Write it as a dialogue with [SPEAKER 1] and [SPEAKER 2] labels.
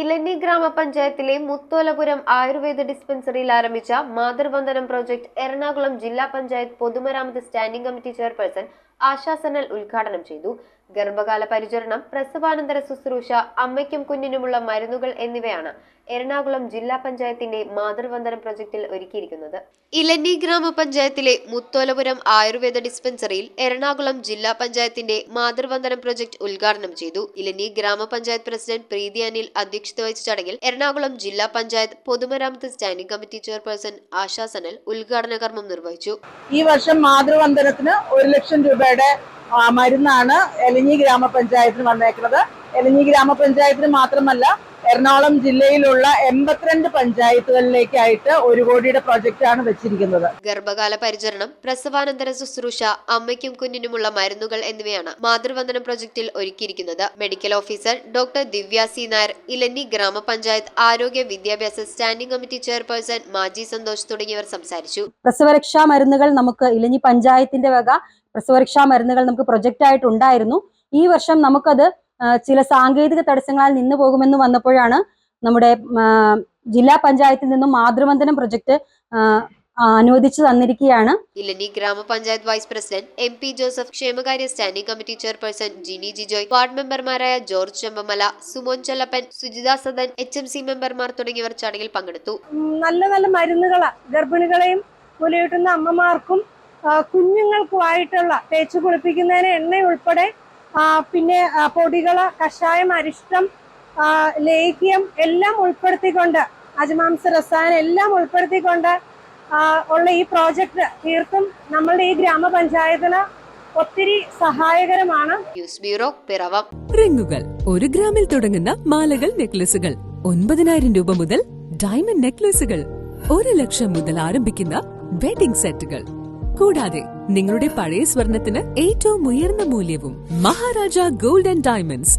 [SPEAKER 1] ഇലഞ്ഞി ഗ്രാമപഞ്ചായത്തിലെ മുത്തോലപുരം ആയുർവേദ ഡിസ്പെൻസറിയിൽ ആരംഭിച്ച മാതൃവന്ദനം പ്രോജക്ട് എറണാകുളം ജില്ലാ പഞ്ചായത്ത് പൊതുമരാമത്ത് standing committee chairperson ASHA Sanal ഉദ്ഘാടനം ചെയ്തു. ഗർഭകാല പരിചരണം, പ്രസവാനന്തര ശുശ്രൂഷ, അമ്മയ്ക്കും കുഞ്ഞിനുമുള്ള മരുന്നുകൾ എന്നിവയാണ് എറണാകുളം ജില്ലാ പഞ്ചായത്തിന്റെ മാതൃവന്ദനം പ്രൊജക്ടിൽ ഒരുക്കിയിരിക്കുന്നത്. ഇലഞ്ഞി ഗ്രാമപഞ്ചായത്തിലെ മുത്തോലപുരം ആയുർവേദ ഡിസ്പെൻസറിയിൽ എറണാകുളം ജില്ലാ പഞ്ചായത്തിന്റെ മാതൃവന്ദനം പ്രൊജക്ട് ഉദ്ഘാടനം ചെയ്തു. ഇലഞ്ഞി ഗ്രാമപഞ്ചായത്ത് പ്രസിഡന്റ് പ്രീതി അനിൽ അധ്യക്ഷത വഹിച്ച ചടങ്ങിൽ എറണാകുളം ജില്ലാ പഞ്ചായത്ത് പൊതുമരാമത്ത് standing committee chairperson ASHA Sanal ഉദ്ഘാടന കർമ്മം നിർവഹിച്ചു.
[SPEAKER 2] ഈ വർഷം മാതൃവന്ദനത്തിന് 1 ലക്ഷം രൂപയുടെ മരുന്നാണ് എലഞ്ഞി ഗ്രാമപഞ്ചായത്തിന് വന്നേക്കുന്നത്. എലഞ്ഞി ഗ്രാമപഞ്ചായത്തിന് മാത്രമല്ല, എറണാകുളം ജില്ലയിലുള്ള 82 പഞ്ചായത്തുകളിലേക്കായിട്ട് 1 കോടിയുടെ പ്രൊജക്റ്റാണ് വെച്ചിരിക്കുന്നത്.
[SPEAKER 1] ഗർഭകാല പരിചരണം, പ്രസവാനന്തര ശുശ്രൂഷ, അമ്മയ്ക്കും കുഞ്ഞിനുമുള്ള മരുന്നുകൾ എന്നിവയാണ് മാതൃവന്ദനം പ്രൊജക്ടിൽ ഒരുക്കിയിരിക്കുന്നത്. മെഡിക്കൽ ഓഫീസർ ഡോക്ടർ ദിവ്യ സി നായർ, ഇലഞ്ഞി ഗ്രാമപഞ്ചായത്ത് ആരോഗ്യ വിദ്യാഭ്യാസ സ്റ്റാൻഡിംഗ് കമ്മിറ്റി ചെയർപേഴ്സൺ മാജി സന്തോഷ് തുടങ്ങിയവർ സംസാരിച്ചു.
[SPEAKER 3] പ്രസവരക്ഷാ മരുന്നുകൾ നമുക്ക് ഇലഞ്ഞി പഞ്ചായത്തിന്റെ വക പ്രസവരക്ഷാ മരുന്നുകൾ നമുക്ക് പ്രൊജക്റ്റ് ആയിട്ടുണ്ടായിരുന്നു. ഈ വർഷം നമുക്കത് ചില സാങ്കേതിക തടസ്സങ്ങളാൽ നിന്നു പോകുമെന്ന് വന്നപ്പോഴാണ് നമ്മുടെ ജില്ലാ പഞ്ചായത്തിൽ നിന്നും മാതൃവന്ദനം പ്രൊജക്ട് അനുവദിച്ചു തന്നിരിക്കുകയാണ്.
[SPEAKER 1] ഇലഞ്ഞി ഗ്രാമപഞ്ചായത്ത് വൈസ് പ്രസിഡന്റ് MP ജോസഫ്, ക്ഷേമകാര്യ standing committee chairperson Jini Jijoy, ward മെമ്പർമാരായ ജോർജ് ചെമ്പമല, സുമോൻ ചൊല്ലപ്പൻ, സുജിത സദൻ, HMC മെമ്പർമാർ തുടങ്ങിയവർ ചടങ്ങിൽ പങ്കെടുത്തു.
[SPEAKER 4] നല്ല നല്ല മരുന്നുകൾ ഗർഭിണികളെയും മുലയൂട്ടുന്ന അമ്മമാർക്കും കുഞ്ഞുങ്ങൾക്കുമായിട്ടുള്ള തേച്ചു കുളിപ്പിക്കുന്നതിന് എണ്ണ ഉൾപ്പെടെ, പിന്നെ പൊടികള്, കഷായം, അരിഷ്ടം, ലേഹ്യം എല്ലാം ഉൾപ്പെടുത്തിക്കൊണ്ട്, അജമാംസ രസായനം എല്ലാം ഉൾപ്പെടുത്തിക്കൊണ്ട് ഉള്ള ഈ പ്രോജക്റ്റ് തീർത്തും നമ്മളുടെ ഈ ഗ്രാമപഞ്ചായത്തിന് ഒത്തിരി സഹായകരമാണ്.
[SPEAKER 1] News bureau, Piravom.
[SPEAKER 5] റിങ്ങുകൾ 1 ഗ്രാമിൽ തുടങ്ങുന്ന മാലകൾ, നെക്ലസുകൾ 9,000 രൂപ മുതൽ ഡയമണ്ട് നെക്ലസുകൾ 1 ലക്ഷം മുതൽ ആരംഭിക്കുന്ന വെഡിംഗ് സെറ്റുകൾ, കൂടാതെ നിങ്ങളുടെ പഴയ സ്വർണത്തിന് ഏറ്റവും ഉയർന്ന മൂല്യവും. Maharaja gold and diamonds,